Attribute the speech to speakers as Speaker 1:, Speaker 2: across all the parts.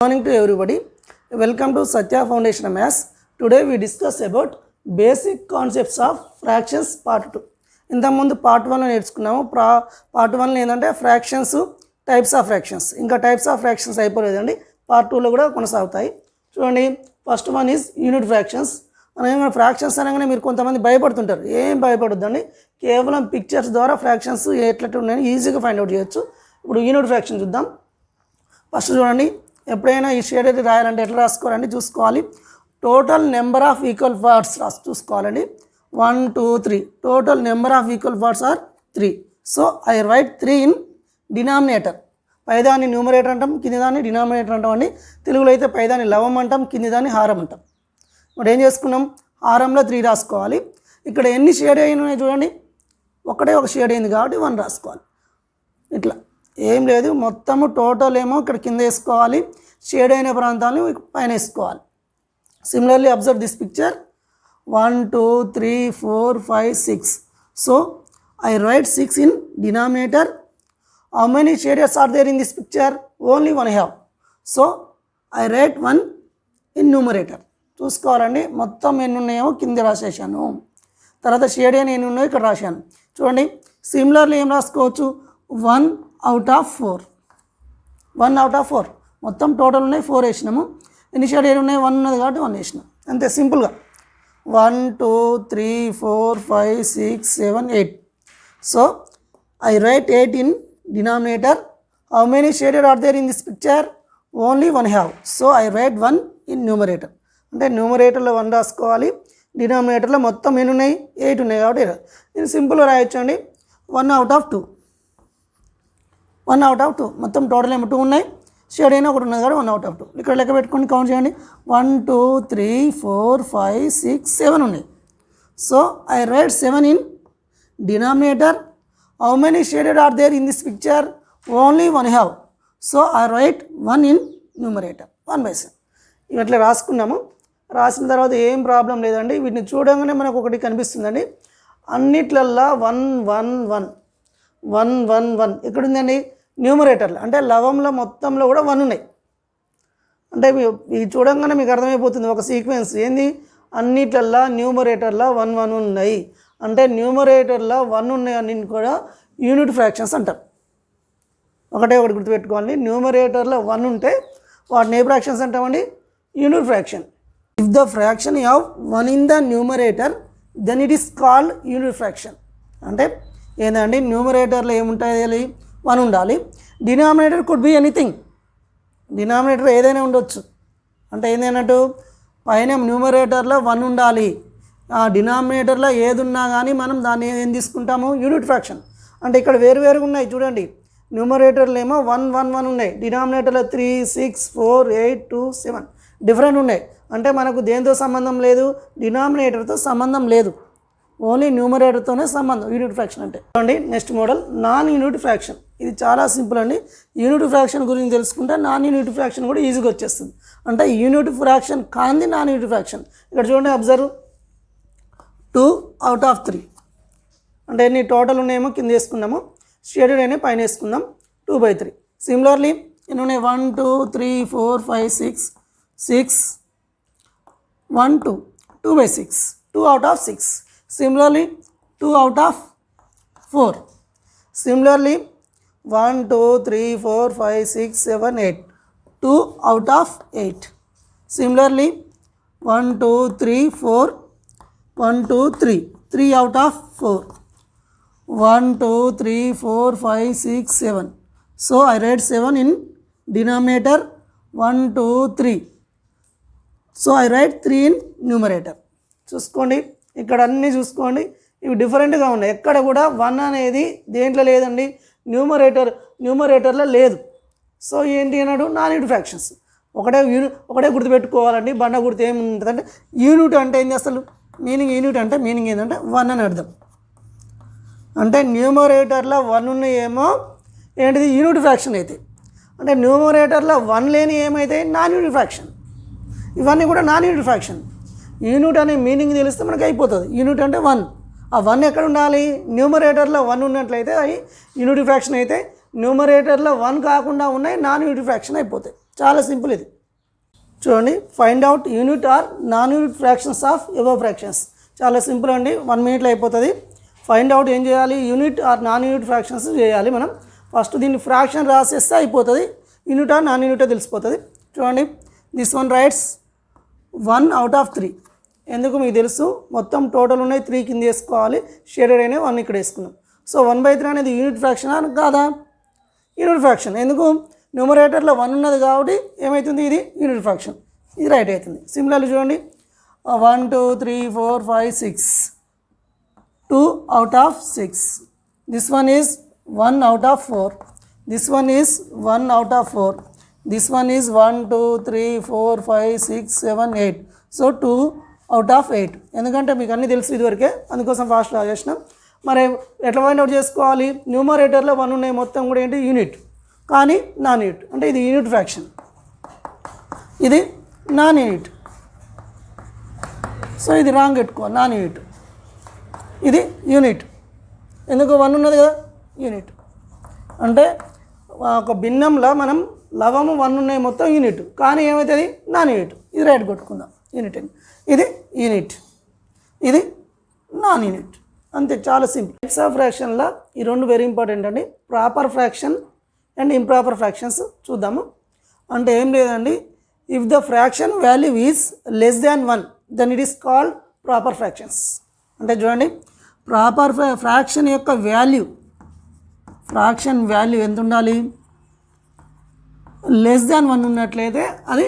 Speaker 1: Morning to everybody. Welcome to Satya Foundation Maths. Today we discuss about basic concepts of fractions part 2. ఇంతకుముందు part 1 నేర్చుకున్నాము. Part 1 ఏంటంటే fractions, types of fractions. ఇంకా types of fractions అయిపోలేదండి, part 2లో కూడా కొనసాగుతాయి. చూడండి, first one is unit fractions. మనం fractions అనగానే మీరు కొంతమంది భయపడుతుంటారు. ఏం భయపడొద్దండి, కేవలం పిక్చర్స్ ద్వారా ఫ్రాక్షన్స్ ఎట్లా ఉన్నాయని ఈజీగా ఫైండ్ అవుట్ చేయొచ్చు. ఇప్పుడు యూనిట్ ఫ్రాక్షన్ చూద్దాం. ఫస్ట్ చూడండి, ఎప్పుడైనా ఈ షేడ్ అయితే రాయాలంటే ఎట్లా రాసుకోవాలండి చూసుకోవాలి. Total number of equal parts చూసుకోవాలండి. 1 2 3 total number of equal parts are 3. So I write 3 in denominator. పైదాన్ని న్యూమరేటర్ అంటాం, కింది దాన్ని డినామినేటర్ అంటాం అండి. తెలుగులో అయితే పైదాన్ని లవం అంటాం, కింది దాన్ని హారం అంటాం. ఇప్పుడు ఏం చేసుకున్నాం, హారంలో 3 రాసుకోవాలి. ఇక్కడ ఎన్ని షేడ్ అయినాయి చూడండి, ఒకటే ఒక షేడ్ అయింది కాబట్టి 1 రాసుకోవాలి. ఇట్లా ఏం లేదు, మొత్తము టోటల్ ఏమో ఇక్కడ కింద వేసుకోవాలి, షేడ్ అయిన ప్రాంతాలను పైన వేసుకోవాలి. Similarly observe this picture. 1 2 3 4 5 6. So I write 6 in denominator. How many shades are there in this picture? Only 1 have. So I write 1 in numerator. చూసుకోవాలండి, మొత్తం ఎన్ని ఉన్నాయేమో కింద రాసేసాను. తర్వాత షేడ్ అయిన ఎన్ని ఉన్నాయో ఇక్కడ రాశాను. చూడండి, సిమిలర్లీ ఏం రాసుకోవచ్చు, 1 out of 4. 1 out of 4. మొత్తం టోటల్ ఉన్నాయి 4 వేసినాము. ఎన్ని షేడ్ ఏమి ఉన్నాయి? 1 ఉన్నది కాబట్టి 1 వేసినాం, అంతే సింపుల్గా. 1 2 3 4 5 6 7 8. So I write 8 in denominator. How many shaded are there in this picture? Only 1 have. So I write 1 in numerator. అంటే న్యూమరేటర్లో 1 రాసుకోవాలి, డినామినేటర్లో మొత్తం ఎన్ని ఉన్నాయి? 8 ఉన్నాయి కాబట్టి నేను సింపుల్గా రాయొచ్చు అండి. 1 out of 2. 1 out of 2. మొత్తం టోటల్ ఏమో 2 ఉన్నాయి, షేడ్ అయినా ఒకటి ఉన్నది కాబట్టి 1 out of 2. ఇక్కడ లెక్క పెట్టుకొని కౌంట్ చేయండి. 1 2 3 4 5 6 7 ఉన్నాయి. So I write 7 in denominator. How many shaded are there in this picture? Only 1 have. So I write 1 in numerator. 1/7. ఇట్లా రాసుకున్నాము. రాసిన తర్వాత ఏం ప్రాబ్లం లేదండి. వీటిని చూడగానే మనకు ఒకటి కనిపిస్తుందండి, అన్నిట్లల్లా 1 1 1 1 1 1 ఎక్కడుందండి? న్యూమరేటర్లు. అంటే లవంలో మొత్తంలో కూడా 1 ఉన్నాయి. అంటే ఇవి చూడంగానే మీకు అర్థమైపోతుంది ఒక సీక్వెన్స్ ఏంది, అన్నిట్లల్లా న్యూమరేటర్లో 1 1 ఉన్నాయి. అంటే న్యూమరేటర్లో 1 ఉన్నాయి అన్ని కూడా యూనిట్ ఫ్రాక్షన్స్ అంటారు. ఒకటి గుర్తుపెట్టుకోవాలి, న్యూమరేటర్లో 1 ఉంటే వాటిని ఏ ఫ్రాక్షన్స్ అంటామండి? Unit fraction. If the fraction you have 1 in the numerator then it is called unit fraction. అంటే ఏంటండి, న్యూమరేటర్లో ఏముంటాయి? 1 ఉండాలి. Denominator could be anything. Denominator ఏదైనా ఉండొచ్చు. అంటే ఏంటన్నట్టు, పైన న్యూమరేటర్లో 1 ఉండాలి, ఆ డినామినేటర్లో ఏది ఉన్నా కానీ మనం దాన్ని ఏం తీసుకుంటాము? Unit fraction. అంటే ఇక్కడ వేరువేరుగా ఉన్నాయి చూడండి, న్యూమరేటర్లు ఏమో 1 1 1 ఉన్నాయి, డినామినేటర్లో 3 6 4 8 2 7 డిఫరెంట్ ఉన్నాయి. అంటే మనకు దేంతో సంబంధం లేదు? డినామినేటర్తో సంబంధం లేదు, ఓన్లీ న్యూమరేటర్తోనే సంబంధం యూనిట్ ఫ్రాక్షన్ అంటే. చూడండి, next model non unit fraction. ఇది చాలా సింపుల్ అండి. యూనిట్ ఫ్రాక్షన్ గురించి తెలుసుకుంటే నాన్ యూనిట్ ఫ్రాక్షన్ కూడా ఈజీగా వచ్చేస్తుంది. అంటే యూనిట్ ఫ్రాక్షన్ కాంది నాన్ యూనిట్ ఫ్రాక్షన్. ఇక్కడ చూడండి, అబ్జర్వ్ 2 out of 3. అంటే ఎన్ని టోటల్ ఉన్నాయేమో కింద వేసుకున్నాము, షేడెడ్ అయినా పైన వేసుకుందాం. 2/3. సిమిలర్లీ ఎన్ని ఉన్నాయి? 1 2 3 4 5 6 6 1 2 2/6. 2 out of 6. Similarly 2 out of 4. Similarly 1 2 3 4 5 6 7 8. 2 out of 8. Similarly 1 2 3 4 1 2 3. 3 out of 4. 1 2 3 4 5 6 7. So I write 7 in denominator. 1 2 3. So I write 3 in numerator. చూసుకోండి, ఇక్కడ అన్నీ చూసుకోండి, ఇవి డిఫరెంట్గా ఉన్నాయి. ఎక్కడ కూడా 1 అనేది దేంట్లో లేదండి, న్యూమరేటర్లో లేదు. సో ఏంటి అన్నాడు? Non unit fractions. ఒకటే గుర్తుపెట్టుకోవాలండి. బండ గుర్తు ఏముంటుందంటే, యూనిట్ అంటే ఏంటి అసలు మీనింగ్? యూనిట్ అంటే మీనింగ్ ఏంటంటే 1 అని అర్థం. అంటే న్యూమరేటర్లో 1 ఉన్నాయేమో ఏంటిది? యూనిట్ ఫ్రాక్షన్ అయితే. అంటే న్యూమరేటర్లో 1 లేని ఏమైతే? Non unit fraction. ఇవన్నీ కూడా నాన్ యూనిట్ ఫ్రాక్షన్. యూనిట్ అనే మీనింగ్ తెలిస్తే మనకు అయిపోతుంది. యూనిట్ అంటే 1. ఆ 1 ఎక్కడ ఉండాలి? న్యూమరేటర్లో 1 ఉన్నట్లయితే అది యూనిట్ ఫ్రాక్షన్ అయితే, న్యూమరేటర్లో 1 కాకుండా ఉన్నాయి నాన్ యూనిట్ ఫ్రాక్షన్ అయిపోతాయి. చాలా సింపుల్ ఇది. చూడండి, find out unit or non unit fractions of above fractions. చాలా సింపుల్ అండి, 1 minute అయిపోతుంది. ఫైండ్ అవుట్ ఏం చేయాలి, unit or non unit fractions చేయాలి. మనం ఫస్ట్ దీన్ని ఫ్రాక్షన్ రాసేస్తే అయిపోతుంది, యూనిట్ ఆర్ నాన్ యూనిట్ తెలిసిపోతుంది. చూడండి, this one rights 1 out of 3. ఎందుకు మీకు తెలుసు, మొత్తం టోటల్ ఉన్నాయి 3 కింద వేసుకోవాలి, షేడెడ్ అయినా 1 ఇక్కడ వేసుకున్నాం. సో 1/3 అనేది యూనిట్ ఫ్రాక్షన్ కాదా, యూనిట్ ఫ్రాక్షన్. ఎందుకు, న్యూమరేటర్లో 1 ఉన్నది కాబట్టి ఏమవుతుంది, ఇది యూనిట్ ఫ్రాక్షన్, ఇది రైట్ అవుతుంది. సిమిలర్లీ చూడండి, 1 2 3 4 5 6, 2 out of 6. This one is 1 out of 4. This one is 1 out of 4. This one is 1 2 3 4 5 6 7 8. So 2 out of 8. ఎందుకంటే మీకు అన్నీ తెలుసు ఇదివరకే, అందుకోసం ఫాస్ట్ రాసేసినాం. మరి ఎట్లా ఫైండ్ అవుట్ చేసుకోవాలి, న్యూమరేటర్లో 1 ఉన్నాయి, మొత్తం కూడా ఏంటి యూనిట్, కానీ నాన్ యూనిట్. అంటే ఇది యూనిట్ ఫ్రాక్షన్, ఇది నాన్ యూనిట్. సో ఇది రాంగ్ పెట్టుకోవాలి, నాన్ యూనిట్, ఇది యూనిట్. ఎందుకు 1 ఉన్నది కదా, యూనిట్. అంటే ఒక భిన్నంలో మనం లవము 1 ఉన్నాయి, మొత్తం యూనిట్, కానీ ఏమవుతుంది, నాన్ యూనిట్. ఇది రైట్ కొట్టుకుందాం, యూనిట్ అని. ఇది యూనిట్, ఇది నాన్ యూనిట్, అంతే, చాలా సింపుల్. టైప్స్ ఆఫ్ ఫ్రాక్షన్లో ఈ 2 వెరీ ఇంపార్టెంట్ అండి, proper fraction and improper fractions చూద్దాము. అంటే ఏం లేదండి, if the fraction value is less than 1 then it is called proper fractions. అంటే చూడండి, ప్రాపర్ ఫ్రాక్షన్ యొక్క వాల్యూ, ఫ్రాక్షన్ వాల్యూ ఎంత ఉండాలి, లెస్ దాన్ 1 ఉన్నట్లయితే అది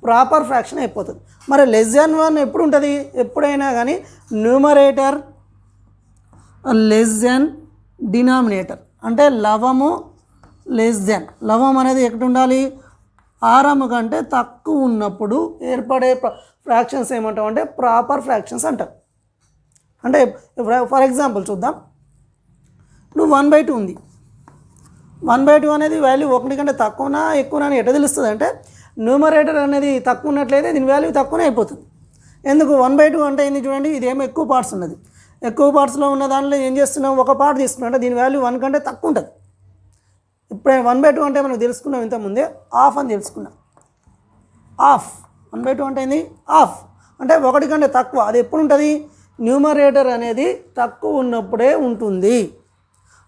Speaker 1: ప్రాపర్ ఫ్రాక్షన్ అయిపోతుంది. మరి లెస్ దాన్ 1 ఎప్పుడు ఉంటుంది, ఎప్పుడైనా కానీ న్యూమరేటర్ లెస్ దాన్ డినామినేటర్. అంటే లవము లెస్ దాన్, లవం అనేది ఎక్కడ ఉండాలి, హారము కంటే తక్కువ ఉన్నప్పుడు ఏర్పడే ఫ్రాక్షన్స్ ఏమంటాం అంటే ప్రాపర్ ఫ్రాక్షన్స్ అంటాం. అంటే ఫర్ ఎగ్జాంపుల్ చూద్దాం, ఇప్పుడు 1/2 ఉంది, 1/2 అనేది వాల్యూ 1 కంటే తక్కువనా ఎక్కువనా అని ఎట్లా తెలుస్తుంది అంటే, న్యూమరేటర్ అనేది తక్కువ ఉన్నట్లయితే దీని వాల్యూ తక్కువనే అయిపోతుంది. ఎందుకు, 1/2 అంటే ఏంది చూడండి, ఇదేమో ఎక్కువ పార్ట్స్ ఉన్నది, ఎక్కువ పార్ట్స్లో ఉన్న దాంట్లో ఏం చేస్తున్నాం, ఒక పార్ట్ తీసుకున్నాం అంటే దీని వాల్యూ 1 కంటే తక్కువ ఉంటుంది. ఇప్పుడే 1/2 అంటే మనం తెలుసుకున్నాం, ఇంతకుముందే హాఫ్ అని తెలుసుకున్నాం. హాఫ్, 1/2 అంటే ఏంది, హాఫ్ అంటే 1 కంటే తక్కువ. అది ఎప్పుడు ఉంటుంది, న్యూమరేటర్ అనేది తక్కువ ఉన్నప్పుడే ఉంటుంది.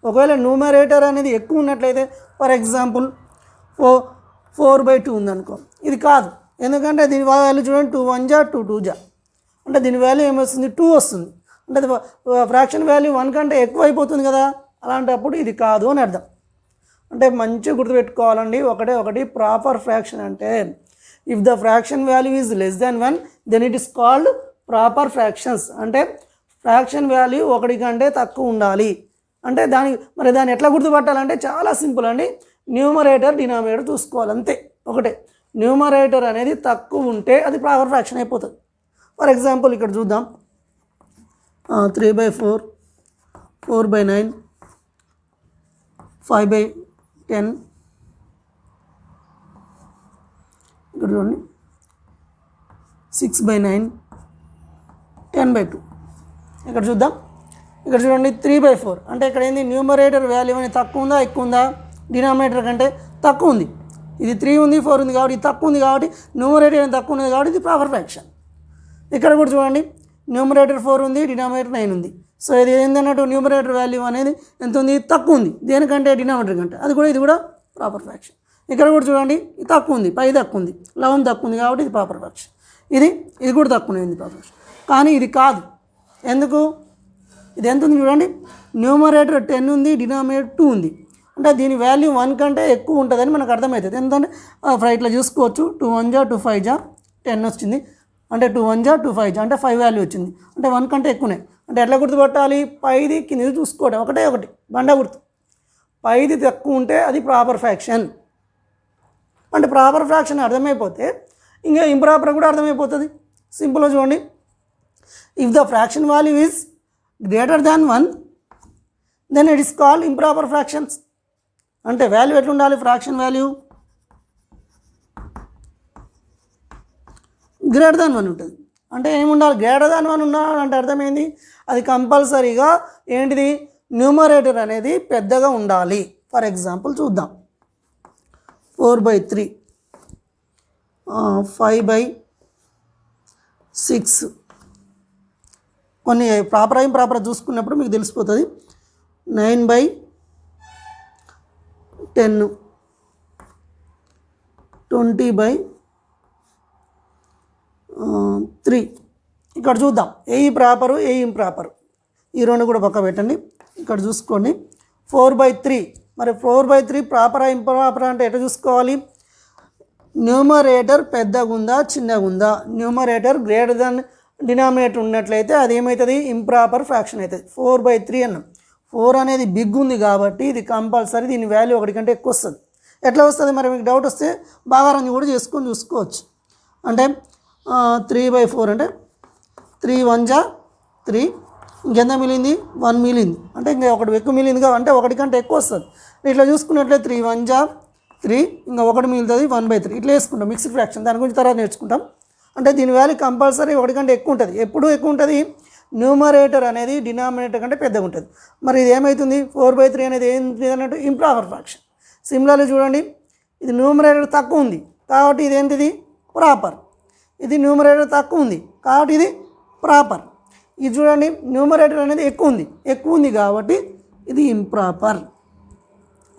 Speaker 1: ఒకవేళ న్యూమరేటర్ అనేది ఎక్కువ ఉన్నట్లయితే, ఫర్ ఎగ్జాంపుల్ 4/2 ఉందనుకో, ఇది కాదు. ఎందుకంటే దీని వాల్యూ చూడండి, 2 1 జా 2 2 జా, అంటే దీని వాల్యూ ఏమొస్తుంది, 2 వస్తుంది. అంటే అది ఫ్రాక్షన్ వాల్యూ 1 కంటే ఎక్కువ అయిపోతుంది కదా, అలాంటప్పుడు ఇది కాదు అని అర్థం. అంటే మంచిగా గుర్తుపెట్టుకోవాలండి, ఒకటి ప్రాపర్ ఫ్రాక్షన్ అంటే if the fraction value is less than 1 then it is called proper fractions. అంటే ఫ్రాక్షన్ వాల్యూ 1 కంటే తక్కువ ఉండాలి. అంటే దాన్ని ఎట్లా గుర్తుపట్టాలంటే చాలా సింపుల్ అండి, న్యూమరేటర్ డినామినేటర్ చూసుకోవాలి, అంతే. ఒకటే, న్యూమరేటర్ అనేది తక్కువ ఉంటే అది ప్రాపర్ ఫ్రాక్షన్ అయిపోతుంది. ఫర్ ఎగ్జాంపుల్ ఇక్కడ చూద్దాం, 3/4, 4/9, 5/10, ఇక్కడ చూడండి 6/9, 10/2. ఇక్కడ చూద్దాం, ఇక్కడ చూడండి 3/4. అంటే ఇక్కడ ఏంది, న్యూమరేటర్ వాల్యూ అనేది తక్కువ ఉందా ఎక్కువ ఉందా, డినామినేటర్ కంటే తక్కువ ఉంది. ఇది 3 ఉంది 4 ఉంది కాబట్టి ఇది తక్కువ ఉంది, కాబట్టి న్యూమరేటర్ అనేది తక్కువ ఉంది కాబట్టి ఇది ప్రాపర్ ఫ్రాక్షన్. ఇక్కడ కూడా చూడండి, న్యూమరేటర్ 4 ఉంది, డినామినేటర్ 9 ఉంది. సో ఇది ఏంటన్నట్టు, న్యూమరేటర్ వాల్యూ అనేది ఎంత ఉంది, తక్కువ ఉంది, దేనికంటే డినామినేటర్ కంటే, ఇది కూడా ప్రాపర్ ఫ్రాక్షన్. ఇక్కడ కూడా చూడండి, ఇది తక్కువ ఉంది, 5 తక్కువ ఉంది, 11 తక్కువ ఉంది కాబట్టి ఇది ప్రాపర్ ఫ్రాక్షన్. ఇది కూడా తక్కువ ఉంది, ప్రాపర్ ఫ్రాక్షన్. కానీ ఇది కాదు, ఎందుకు, ఇది ఎంత ఉంది చూడండి, న్యూమరేటర్ 10 ఉంది, డినామినేటర్ 2 ఉంది. అంటే దీని వాల్యూ 1 కంటే ఎక్కువ ఉంటుందని మనకు అర్థమవుతుంది. ఎందుకంటే ఇట్లా చూసుకోవచ్చు, 2 1 జా 2 5 జా 10 వచ్చింది, అంటే 2 1 జా 2 5 జా అంటే 5 వాల్యూ వచ్చింది, అంటే 1 కంటే ఎక్కువనే. అంటే ఎట్లా గుర్తుపట్టాలి, 5ది కింద చూసుకోవడం, ఒకటి బండ గుర్తు, 5ది తక్కువ ఉంటే అది ప్రాపర్ ఫ్రాక్షన్. అంటే ప్రాపర్ ఫ్రాక్షన్ అర్థమైపోతే ఇంకా ఇంప్రాపర్ కూడా అర్థమైపోతుంది. సింపుల్గా చూడండి, if the fraction value is greater than 1 then it is called improper fractions. అంటే వాల్యూ ఎట్లా ఉండాలి, ఫ్రాక్షన్ వాల్యూ గ్రేటర్ దాన్ 1 ఉంటుంది. అంటే ఏముండాలి, గ్రేటర్ దాన్ 1 ఉండాలంటే అర్థమైంది, అది కంపల్సరీగా ఏంటిది, న్యూమరేటర్ అనేది పెద్దగా ఉండాలి. ఫర్ ఎగ్జాంపుల్ చూద్దాం, 4/3 5/6. కొన్ని ప్రాపర్ ఇంప్రాపర్ చూసుకున్నప్పుడు మీకు తెలిసిపోతుంది. 9/10, 20/3. ఇక్కడ చూద్దాం ఏ ప్రాపరు ఏ ఇంప్రాపరు, ఈ రెండు కూడా పక్క పెట్టండి. ఇక్కడ చూసుకోండి 4/3. మరి 4/3 ప్రాపరా ఇంప్రాపరా అంటే ఎట్లా చూసుకోవాలి? న్యూమరేటర్ పెద్దగా ఉందా చిన్నగా ఉందా? న్యూమరేటర్ గ్రేటర్ దెన్ డినామినేటర్ ఉన్నట్లయితే అది ఏమవుతుంది? ఇంప్రాపర్ ఫ్రాక్షన్ అవుతుంది. 4/3 అన్నాం. 4 అనేది బిగ్ ఉంది కాబట్టి ఇది కంపల్సరీ దీని వాల్యూ 1 కంటే ఎక్కువ వస్తుంది. ఎట్లా వస్తుంది? మరి మీకు డౌట్ వస్తే భాగారాన్ని కూడా చేసుకొని చూసుకోవచ్చు. అంటే 3/4 అంటే 3 1 జా 3, ఇంకెంత మిగిలింది? 1 మిగిలింది. అంటే ఇంకా ఒకటి ఎక్కువ మిగిలింది కాబట్టి 1 కంటే ఎక్కువ వస్తుంది. ఇట్లా చూసుకున్నట్లయితే 3 1 జా 3, ఇంకా 1 మిగులుతుంది 1/3. ఇట్లా వేసుకుంటాం మిక్స్డ్ ఫ్రాక్షన్. దాని గురించి తర్వాత నేర్చుకుంటాం. అంటే దీని వాల్యూ కంపల్సరీ 1 కంటే ఎక్కువ ఉంటుంది. ఎప్పుడు ఎక్కువ ఉంటుంది? న్యూమరేటర్ అనేది డినామినేటర్ కంటే పెద్దగా ఉంటుంది. మరి ఇది ఏమవుతుంది? 4/3 అనేది ఏంటి అన్నట్టు? Improper fraction. సిమిలర్లీ చూడండి, ఇది న్యూమరేటర్ తక్కువ ఉంది కాబట్టి ఇది ఏంటిది? ప్రాపర్. ఇది న్యూమరేటర్ తక్కువ ఉంది కాబట్టి ఇది ప్రాపర్. ఇది చూడండి, న్యూమరేటర్ అనేది ఎక్కువ ఉంది కాబట్టి ఇది ఇంప్రాపర్.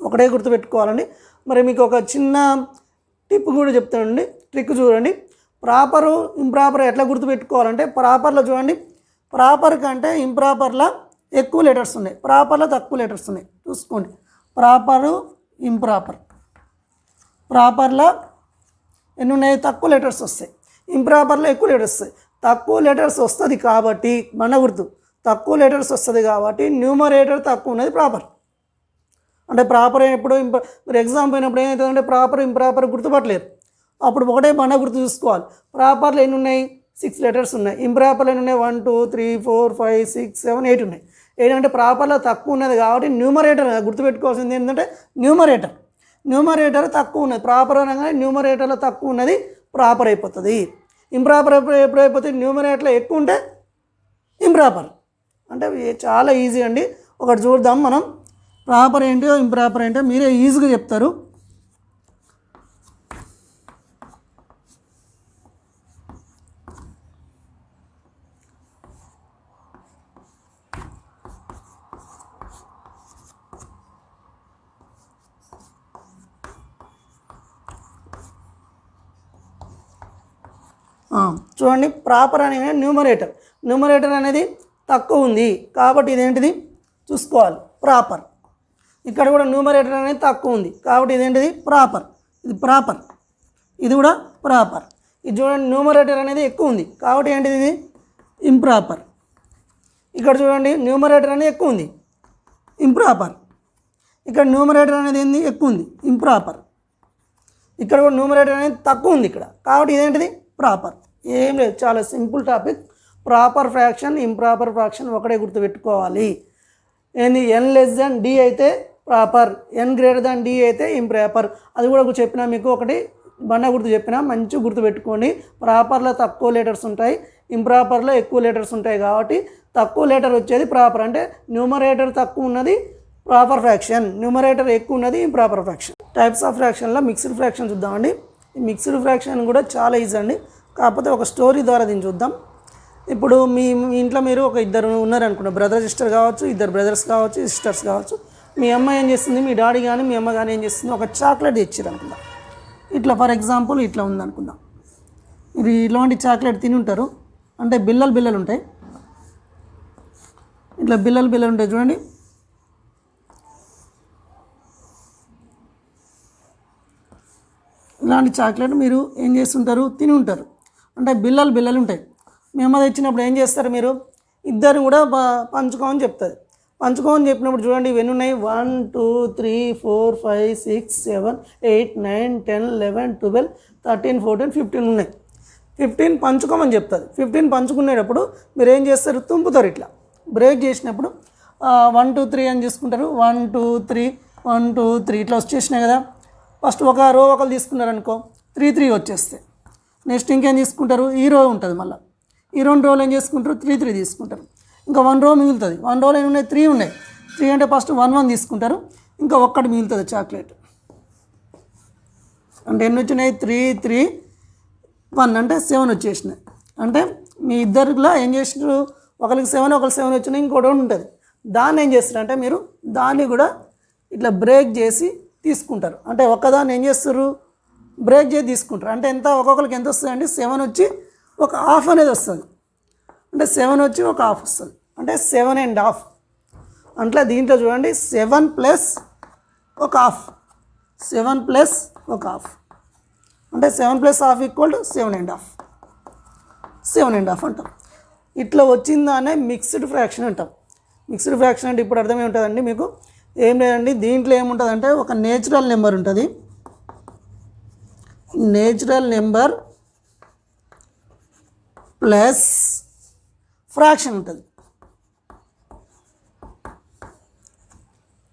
Speaker 1: ఒకటే గుర్తుపెట్టుకోవాలండి. మరి మీకు ఒక చిన్న టిప్ కూడా చెప్తానండి, ట్రిక్ చూడండి. ప్రాపరు ఇంప్రాపర్ ఎట్లా గుర్తుపెట్టుకోవాలంటే, ప్రాపర్లో చూడండి, ప్రాపర్ కంటే ఇంప్రాపర్లో ఎక్కువ లెటర్స్ ఉన్నాయి, ప్రాపర్లో తక్కువ లెటర్స్ ఉన్నాయి. చూసుకోండి, ప్రాపరు ఇంప్రాపర్. ప్రాపర్లో ఎన్ని ఉన్నాయి? తక్కువ లెటర్స్ వస్తాయి. ఇంప్రాపర్లో ఎక్కువ లెటర్స్ వస్తాయి. తక్కువ లెటర్స్ వస్తుంది కాబట్టి మన గుర్తు తక్కువ లెటర్స్ వస్తుంది కాబట్టి న్యూమరేటర్ తక్కువ ఉన్నది ప్రాపర్. అంటే ప్రాపర్ అయినప్పుడు మీరు ఎగ్జామ్ పోయినప్పుడు ఏమవుతుందంటే ప్రాపర్ ఇంప్రాపర్ గుర్తుపట్టలేరు. అప్పుడు ఒకటే బండ గుర్తు చూసుకోవాలి. ప్రాపర్లో ఎన్ని ఉన్నాయి? 6 లెటర్స్ ఉన్నాయి. ఇంప్రాపర్లో ఎన్ని ఉన్నాయి? 1 2 3 4 5 6 7 8 ఉన్నాయి. ఏంటంటే ప్రాపర్లో తక్కువ ఉన్నది కాబట్టి న్యూమరేటర్ గుర్తుపెట్టుకోవాల్సింది ఏంటంటే న్యూమరేటర్ తక్కువ ఉన్నది. ప్రాపర్ అనగానే న్యూమరేటర్లో తక్కువ ఉన్నది ప్రాపర్ అయిపోతుంది. ఇంప్రాపర్ ఎప్పుడు అయిపోతుంది? న్యూమరేటర్లో ఎక్కువ ఉంటే ఇంప్రాపర్. అంటే చాలా ఈజీ అండి. ఒకటి చూద్దాం మనం, ప్రాపర్ ఏంటో ఇంప్రాపర్ ఏంటో మీరే ఈజీగా చెప్తారు. చూడండి, ప్రాపర్ అనేది న్యూమరేటర్ అనేది తక్కువ ఉంది కాబట్టి ఇదేంటిది చూసుకోవాలి, ప్రాపర్. ఇక్కడ కూడా న్యూమరేటర్ అనేది తక్కువ ఉంది కాబట్టి ఇదేంటిది? ప్రాపర్. ఇది ప్రాపర్, ఇది కూడా ప్రాపర్. ఇది చూడండి, న్యూమరేటర్ అనేది ఎక్కువ ఉంది కాబట్టి ఏంటిది? ఇది ఇంప్రాపర్. ఇక్కడ చూడండి, న్యూమరేటర్ అనేది ఎక్కువ ఉంది, ఇంప్రాపర్. ఇక్కడ న్యూమరేటర్ అనేది ఏంది? ఎక్కువ ఉంది, ఇంప్రాపర్. ఇక్కడ కూడా న్యూమరేటర్ అనేది తక్కువ ఉంది ఇక్కడ కాబట్టి ఇదేంటిది? ప్రాపర్. ఏం లేదు, చాలా simple topic. Proper fraction improper fraction ఒకటే గుర్తుపెట్టుకోవాలి. ఏంది? n d అయితే ప్రాపర్, n d అయితే ఇంప్రాపర్. అది కూడా చెప్పినా మీకు, ఒకటి బండ గుర్తు చెప్పినా మంచి గుర్తుపెట్టుకోండి. ప్రాపర్లో తక్కువ లెటర్స్ ఉంటాయి, ఇంప్రాపర్లో ఎక్కువ లెటర్స్ ఉంటాయి కాబట్టి తక్కువ లెటర్ వచ్చేది ప్రాపర్. అంటే న్యూమరేటర్ తక్కువ ఉన్నది ప్రాపర్ ఫ్రాక్షన్, న్యూమరేటర్ ఎక్కువ ఉన్నది ఇంప్రాపర్ ఫ్రాక్షన్. టైప్స్ ఆఫ్ ఫ్రాక్షన్లో మిక్స్డ్ ఫ్రాక్షన్ చూద్దామండి. ఈ మిక్స్డ్ ఫ్రాక్షన్ కూడా చాలా ఈజీ అండి, కాకపోతే ఒక స్టోరీ ద్వారా దీన్ని చూద్దాం. ఇప్పుడు మీ ఇంట్లో మీరు ఒక ఇద్దరు ఉన్నారనుకున్న, బ్రదర్ సిస్టర్ కావచ్చు, ఇద్దరు బ్రదర్స్ కావచ్చు, సిస్టర్స్ కావచ్చు. మీ అమ్మ ఏం చేస్తుంది, మీ డాడీ కానీ మీ అమ్మ కానీ ఏం చేస్తుంది, ఒక చాక్లెట్ తెచ్చారు అనుకుందాం. ఇట్లా ఫర్ ఎగ్జాంపుల్ ఇట్లా ఉందనుకుందాం. మీరు ఇలాంటి చాక్లెట్ తిని ఉంటారు. అంటే బిల్లలు ఉంటాయి, ఇట్లా బిల్లలు ఉంటాయి చూడండి. ఇలాంటి చాక్లెట్ మీరు ఏం చేస్తుంటారు? తిని ఉంటారు. అంటే బిల్లలు ఉంటాయి. మీ అమ్మ తెచ్చినప్పుడు ఏం చేస్తారు? మీరు ఇద్దరు కూడా పంచుకోమని చెప్తుంది. పంచుకోమని చెప్పినప్పుడు చూడండి, ఇవన్నీ ఉన్నాయి. 1 2 3 4 5 6 7 8 9 10 11 12 13 14 15 ఉన్నాయి. 15 పంచుకోమని చెప్తుంది. 15 పంచుకునేటప్పుడు మీరు ఏం చేస్తారు? తుంపుతారు. ఇట్లా బ్రేక్ చేసినప్పుడు 1 2 3 అని తీసుకుంటారు. 1 2 3 1 2 3 ఇట్లా వచ్చేసినాయి కదా. ఫస్ట్ ఒక రో ఒకరు తీసుకున్నారు అనుకో, 3 3 వచ్చేస్తాయి. నెక్స్ట్ ఇంకేం తీసుకుంటారు? ఈ రో ఉంటుంది. మళ్ళీ ఈ 2 రోలు ఏం చేసుకుంటారు? 3 3 తీసుకుంటారు. ఇంకా 1 రో మిగులుతుంది. 1 రోలు ఏమి ఉన్నాయి? 3 ఉన్నాయి. 3 అంటే ఫస్ట్ 1 1 తీసుకుంటారు. ఇంకా ఒక్కటి మిగులుతుంది చాక్లెట్. అంటే ఎన్ని వచ్చినాయి? 3 3 1 అంటే 7 వచ్చేసినాయి. అంటే మీ ఇద్దరిలో ఏం చేసినారు, ఒకరికి 7 ఒకరికి 7 వచ్చినాయి, ఇంకోటి ఉంటుంది. దాన్ని ఏం చేస్తారంటే మీరు దాన్ని కూడా ఇట్లా బ్రేక్ చేసి తీసుకుంటారు. అంటే ఒక్కదాన్ని ఏం చేస్తారు, బ్రేక్ చేసి తీసుకుంటారు. అంటే ఎంత, ఒక్కొక్కరికి ఎంత వస్తుంది అండి, 7 వచ్చి ఒక హాఫ్ అనేది వస్తుంది. అంటే 7 వచ్చి ఒక హాఫ్ వస్తుంది, అంటే 7.5. అంటే దీంట్లో చూడండి 7 ప్లస్ ఒక హాఫ్, 7 ప్లస్ ఒక హాఫ్, అంటే 7 ప్లస్ హాఫ్ ఈక్వల్ టు 7.5. 7.5 అంటాం. ఇట్లా వచ్చిందానే మిక్స్డ్ ఫ్రాక్షన్ అంటాం. మిక్స్డ్ ఫ్రాక్షన్ అంటే ఇప్పుడు అర్థమే ఉంటుందండి మీకు, ఏం లేదండి, దీంట్లో ఏముంటుందంటే ఒక నేచురల్ నెంబర్ ఉంటుంది, నేచురల్ నెంబర్ ప్లస్ ఫ్రాక్షన్ ఉంటుంది.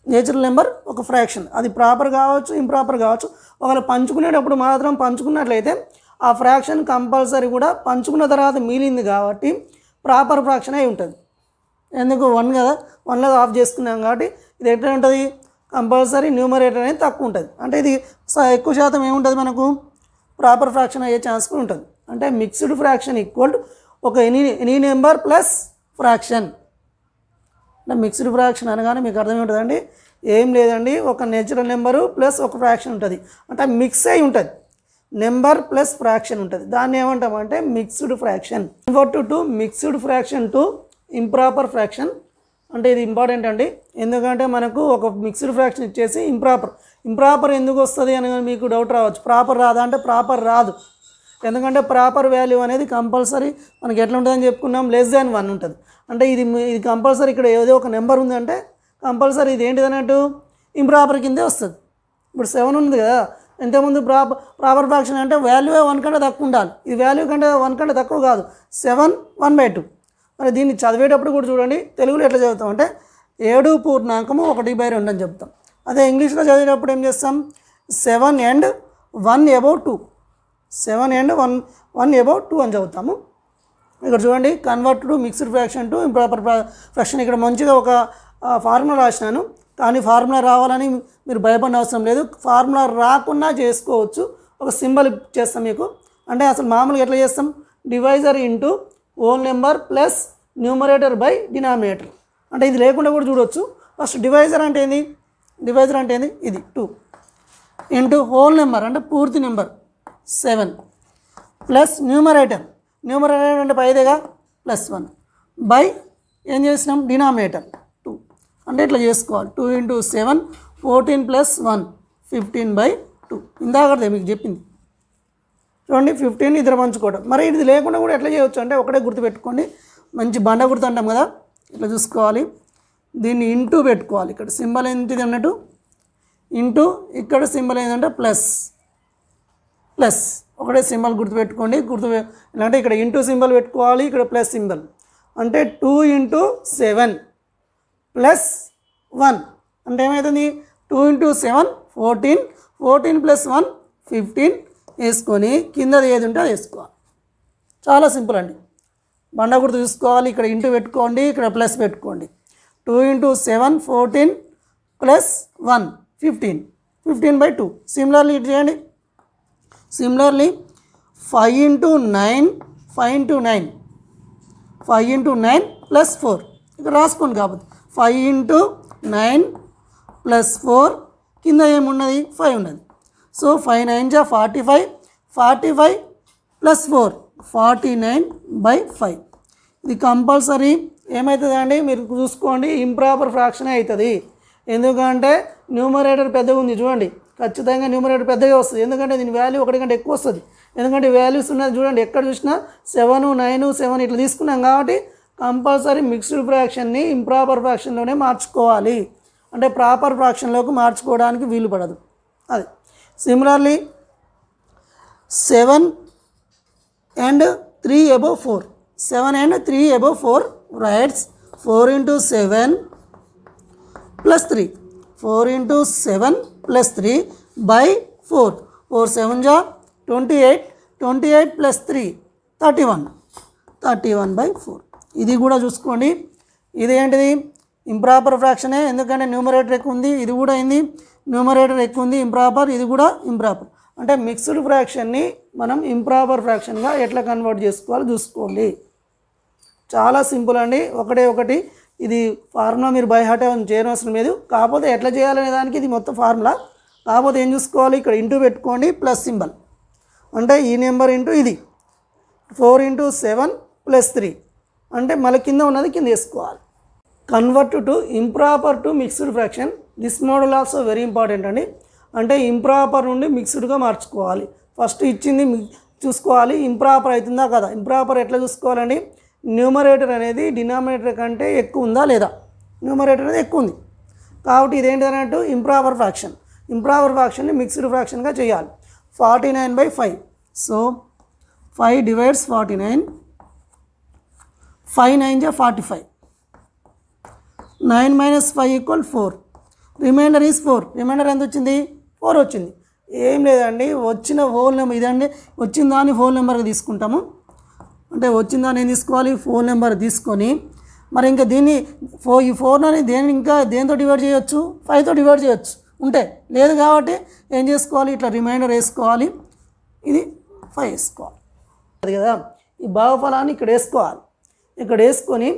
Speaker 1: నేచురల్ నెంబర్ ఒక ఫ్రాక్షన్, అది ప్రాపర్ కావచ్చు ఇంప్రాపర్ కావచ్చు. ఒకవేళ పంచుకునేటప్పుడు మాత్రం పంచుకున్నట్లయితే ఆ ఫ్రాక్షన్ కంపల్సరీ కూడా పంచుకున్న తర్వాత మిగిలింది కాబట్టి ప్రాపర్ ఫ్రాక్షన్ అయి ఉంటుంది. ఎందుకు, 1 కదా, 1లో ఆఫ్ చేసుకున్నాం కాబట్టి ఇది ఎట్లా ఉంటుంది, కంపల్సరీ న్యూమరేటర్ అనేది తక్కువ ఉంటుంది. అంటే ఇది ఎక్కువ శాతం ఏముంటుంది మనకు, ప్రాపర్ ఫ్రాక్షన్ అయ్యే ఛాన్స్ కూడా ఉంటుంది. అంటే మిక్స్డ్ ఫ్రాక్షన్ ఈక్వల్ టు ఒక ఎనీ నెంబర్ ప్లస్ ఫ్రాక్షన్. అంటే మిక్స్డ్ ఫ్రాక్షన్ అనగానే మీకు అర్థమేంటుందండి, ఏం లేదండి, ఒక నేచురల్ నెంబరు ప్లస్ ఒక ఫ్రాక్షన్ ఉంటుంది. అంటే మిక్స్ అయి ఉంటుంది, నెంబర్ ప్లస్ ఫ్రాక్షన్ ఉంటుంది. దాన్ని ఏమంటామంటే mixed fraction. Convert to mixed fraction to improper fraction. అంటే ఇది ఇంపార్టెంట్ అండి, ఎందుకంటే మనకు ఒక మిక్స్డ్ ఫ్రాక్షన్ ఇచ్చేసి ఇంప్రాపర్ ఎందుకు వస్తుంది అని మీకు డౌట్ రావచ్చు. ప్రాపర్ రాదా అంటే ప్రాపర్ రాదు, ఎందుకంటే ప్రాపర్ వాల్యూ అనేది కంపల్సరీ మనకి ఎట్లా ఉంటుందని చెప్పుకున్నాం, <1 ఉంటుంది. అంటే ఇది కంపల్సరీ ఇక్కడ ఏదో ఒక నెంబర్ ఉందంటే కంపల్సరీ ఇది ఏంటిది అన్నట్టు ఇంప్రాపర్ కిందే వస్తుంది. ఇప్పుడు 7 ఉంది కదా, ఇంతకుముందు ప్రాపర్ ఫ్రాక్షన్ అంటే వాల్యూ 1 కంటే తక్కువ ఉండాలి, ఇది వాల్యూ కంటే 1 కంటే తక్కువ కాదు, 7 1/2. మరి దీన్ని చదివేటప్పుడు కూడా చూడండి, తెలుగులో ఎట్లా చదువుతాం అంటే 7 పూర్ణాంకము 1/2 అని చెప్తాం. అదే ఇంగ్లీష్లో చదివేటప్పుడు ఏం చేస్తాం, 7 and 1 above 2, 7 and 1 above 2 అని చదువుతాము. ఇక్కడ చూడండి, convert to mixed fraction to improper fraction. ఇక్కడ మంచిగా ఒక ఫార్ములా రాసినాను, కానీ ఫార్ములా రావాలని మీరు భయపడిన అవసరం లేదు, ఫార్ములా రాకుండా చేసుకోవచ్చు. ఒక సింబల్ చేస్తాం మీకు. అంటే అసలు మామూలుగా ఎట్లా చేస్తాం, divisor into whole number plus numerator by denominator. అంటే ఇది లేకుండా కూడా చూడవచ్చు. ఫస్ట్ డివైజర్ అంటే ఏంది, ఇది 2 ఇంటూ హోల్ నెంబర్ అంటే పూర్తి నెంబర్ 7 ప్లస్ న్యూమరేటర్ అంటే 5గా +1 బై ఏం చేసినాం, డినామినేటర్ 2. అంటే ఇట్లా చేసుకోవాలి, 2 ఇంటూ 7 14 + 1 15/2. ఇందాకదే మీకు చెప్పింది చూడండి, 15 ఇద్దరు పంచుకోవడం. మరి ఇది లేకుండా కూడా ఎట్లా చేయవచ్చు అంటే ఒకటే గుర్తుపెట్టుకోండి, మంచి బండ గుర్తు అంటాం కదా, ఇట్లా చూసుకోవాలి, దీన్ని ఇంటూ పెట్టుకోవాలి. ఇక్కడ సింబల్ ఏంటిది అన్నట్టు ఇంటూ, ఇక్కడ సింబల్ ఏంటంటే ప్లస్ ఒకటే సింబల్ గుర్తుపెట్టుకోండి. అంటే ఇక్కడ ఇంటూ సింబల్ పెట్టుకోవాలి, ఇక్కడ ప్లస్ సింబల్. అంటే 2 ఇంటూ 7 + 1 అంటే ఏమవుతుంది, 2 ఇంటూ 7 14 + 1 15 వేసుకొని కిందది ఏది ఉంటే అది వేసుకోవాలి. చాలా సింపుల్ అండి, బండ గుర్తు చూసుకోవాలి, ఇక్కడ ఇంటూ పెట్టుకోండి, ఇక్కడ ప్లస్ పెట్టుకోండి. 2 ఇంటూ 7 14 + 1 15/2. సిమిలర్లీ ఇటు చేయండి. సిమిలర్లీ 5 ఇంటూ 9 + 4 ఇక్కడ రాసుకోండి. కాబట్టి 5 ఇంటూ 9 + 4 కింద ఏమున్నది 5 ఉన్నది. సో 5 9 + 45 + 4 49/5. ఇది కంపల్సరీ ఏమవుతుంది అండి, మీరు చూసుకోండి, ఇంప్రాపర్ ఫ్రాక్షన్ అవుతుంది. ఎందుకంటే న్యూమరేటర్ పెద్దగా ఉంది చూడండి, ఖచ్చితంగా న్యూమరేటర్ పెద్దగా వస్తుంది. ఎందుకంటే దీని వాల్యూ 1 కంటే ఎక్కువ వస్తుంది. ఎందుకంటే వాల్యూస్ ఉన్నది చూడండి, ఎక్కడ చూసినా 7 9 7 ఇట్లా తీసుకున్నాం కాబట్టి కంపల్సరీ మిక్స్డ్ ఫ్రాక్షన్ని ఇంప్రాపర్ ఫ్రాక్షన్లోనే మార్చుకోవాలి. అంటే ప్రాపర్ ఫ్రాక్షన్లోకి మార్చుకోవడానికి వీలు పడదు. అది similarly 7 and 3 above 4, 7 and 3 above 4 writes 4 into 7 plus 3, 4 into 7 plus 3 by 4, 4 7 ja 28, 28 plus 3 31/4. ఇది కూడా చూసుకోండి, ఇది ఏంటిది ఇంప్రాపర్ ఫ్రాక్షనే, ఎందుకంటే న్యూమరేటర్ ఎక్కువ ఉంది, ఇది కూడా అయింది న్యూమరేటర్ ఎక్కువ ఉంది ఇంప్రాపర్, ఇది కూడా ఇంప్రాపర్. అంటే మిక్స్డ్ ఫ్రాక్షన్ని మనం ఇంప్రాపర్ ఫ్రాక్షన్గా ఎట్లా కన్వర్ట్ చేసుకోవాలో చూసుకోండి. చాలా సింపుల్ అండి, ఒకటి ఇది ఫార్ములా మీరు బై హార్ట్ చేయనవసరం లేదు. కాకపోతే ఎట్లా చేయాలనే దానికి ఇది మొత్తం ఫార్ములా. కాకపోతే ఏం చూసుకోవాలి, ఇక్కడ ఇంటూ పెట్టుకోండి ప్లస్ సింబల్, అంటే ఈ నెంబర్ ఇంటూ ఇది 4 × 7 + 3 అంటే మళ్ళీ కింద ఉన్నది కింద వేసుకోవాలి. Convert to improper to mixed fraction. This model also very important అండి. అంటే ఇంప్రాపర్ నుండి మిక్స్డ్గా మార్చుకోవాలి. ఫస్ట్ ఇచ్చింది చూసుకోవాలి ఇంప్రాపర్ అవుతుందా కదా. ఇంప్రాపర్ ఎట్లా చూసుకోవాలండి, న్యూమరేటర్ అనేది డినామినేటర్ కంటే ఎక్కువ ఉందా లేదా. న్యూమరేటర్ అనేది ఎక్కువ ఉంది కాబట్టి ఇదేంటి అన్నట్టు ఇంప్రాపర్ ఫ్రాక్షన్. ఇంప్రాపర్ ఫ్రాక్షన్ని మిక్స్డ్ ఫ్రాక్షన్గా చేయాలి. 49/5. సో 5 / 49, 5 × 9 = 45. 9 - 5 = 4. Remainder is 4. రిమైండర్ ఎంత వచ్చింది, 4 వచ్చింది. ఏం లేదండి, వచ్చిన హోల్ నెంబర్ ఇదండి, వచ్చిన దాన్ని హోల్ నెంబర్గా తీసుకుంటాము. అంటే వచ్చిన దాన్ని ఏం తీసుకోవాలి, హోల్ నెంబర్ తీసుకొని మరి ఇంకా దీన్ని ఈ 4 దేని ఇంకా దేంతో డివైడ్ చేయొచ్చు, 5తో డివైడ్ చేయొచ్చు. ఉంటే లేదు కాబట్టి ఏం చేసుకోవాలి, ఇట్లా రిమైండర్ వేసుకోవాలి, ఇది 5 వేసుకోవాలి. అది కదా, ఈ భాగఫలాన్ని ఇక్కడ వేసుకోవాలి. ఇక్కడ వేసుకొని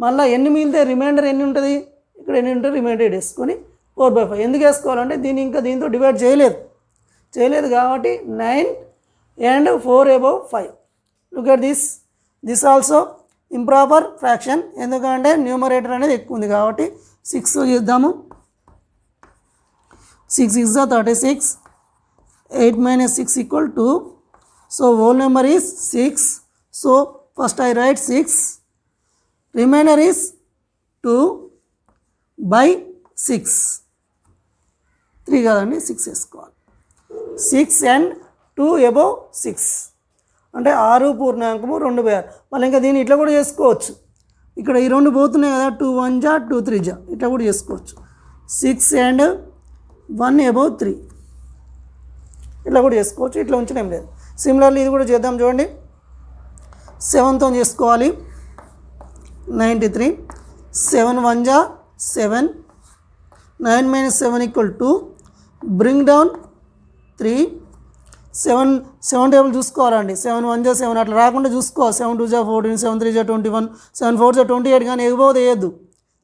Speaker 1: మళ్ళీ ఎన్ని మిగిలితే రిమైండర్ ఎన్ని ఉంటుంది, ఇక్కడ ఎన్ని ఉంటుంది రిమైండర్ వేసుకొని 4/5 ఎందుకు వేసుకోవాలంటే దీన్ని ఇంకా దీంతో డివైడ్ చేయలేదు కాబట్టి 9 and 4 above 5. Look at this also improper fraction. ఎందుకంటే న్యూమరేటర్ అనేది ఎక్కువ ఉంది కాబట్టి 6 చేద్దాము. 6 × 36, 8 - 6 = 2. So whole number is 6. So first I write 6. Remainder is 2/6. 3 కాదండి, 6 వేసుకోవాలి. 6 and 2 above 6 అంటే 6.2/6. మళ్ళీ ఇంకా దీన్ని ఇట్లా కూడా చేసుకోవచ్చు. ఇక్కడ ఈ 2 పోతున్నాయి కదా, 2 × 1 = 2 × 3 ఇట్లా కూడా చేసుకోవచ్చు. 6 and 1 above 3 ఇట్లా కూడా చేసుకోవచ్చు. ఇట్లా ఉంచిన ఏం లేదు. సిమిలర్లీ ఇది కూడా చేద్దాం చూడండి. 7తో చేసుకోవాలి. 93. 7 × 1 = 7. 9 - 7 = 2. Bring down 3. 7 టేబుల్ చూసుకోవాలండి. 7 × 1 = 7 అట్లా రాకుండా చూసుకోవాలి. 7 × 2 = 14, 7 × 3 = 21, 7 × 4 = 28 కానీ ఎగబోదు వేయద్దు.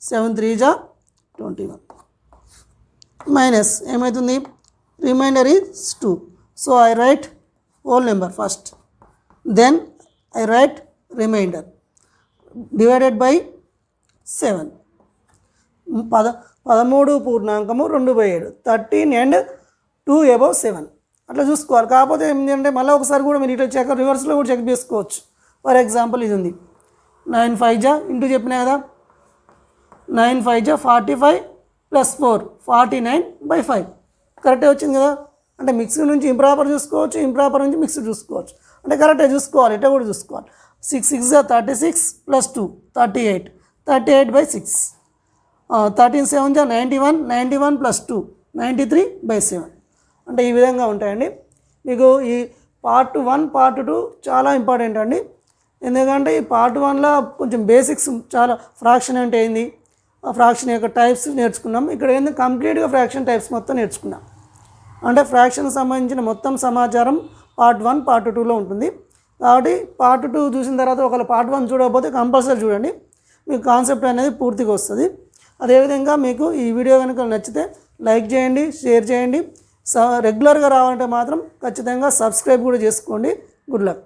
Speaker 1: 7 × 3 = 21 మైనస్ ఏమవుతుంది, remainder is 2. So I write whole number first, then I write remainder divided by 7. 13.2/7. 13 and 2 above 7 అట్లా చూసుకోవాలి. కాకపోతే ఏంటంటే మళ్ళీ ఒకసారి కూడా మీరు ఇట్లా చెక్ రివర్స్లో కూడా చెక్ చేసుకోవచ్చు. ఫర్ ఎగ్జాంపుల్ ఇది ఉంది, 9 × 5 ఇంటూ చెప్పినా కదా, 9 × 5 = 45 + 4 49/5 కరెక్టే వచ్చింది కదా. అంటే మిక్స్డ్ నుంచి ఇంప్రాపర్ చూసుకోవచ్చు, ఇంప్రాపర్ నుంచి మిక్స్డ్ చూసుకోవచ్చు. అంటే కరెక్టే చూసుకోవాలి, ఇట్లా కూడా చూసుకోవాలి. 6 × 6 = 36 + 2 38, 38/6. 13 × 7 = 91, 91 + 2 93/7. అంటే ఈ విధంగా ఉంటాయండి. మీకు ఈ పార్ట్ 1 పార్ట్ 2 చాలా ఇంపార్టెంట్ అండి. ఎందుకంటే ఈ పార్ట్ 1లో కొంచెం బేసిక్స్ చాలా, ఫ్రాక్షన్ అంటే ఏంది, ఆ ఫ్రాక్షన్ యొక్క టైప్స్ నేర్చుకున్నాం. ఇక్కడ ఏంది కంప్లీట్గా ఫ్రాక్షన్ టైప్స్ మొత్తం నేర్చుకున్నాం. అంటే ఫ్రాక్షన్కి సంబంధించిన మొత్తం సమాచారం పార్ట్ 1 పార్ట్ 2లో ఉంటుంది. కాబట్టి పార్ట్ 2 చూసిన తర్వాత ఒకవేళ పార్ట్ 1 చూడకపోతే కంపల్సరీ చూడండి, మీకు కాన్సెప్ట్ అనేది పూర్తిగా వస్తుంది. అదేవిధంగా మీకు ఈ వీడియో కనుక నచ్చితే లైక్ చేయండి, షేర్ చేయండి. రెగ్యులర్గా రావాలంటే మాత్రం ఖచ్చితంగా సబ్స్క్రైబ్ కూడా చేసుకోండి. Good luck.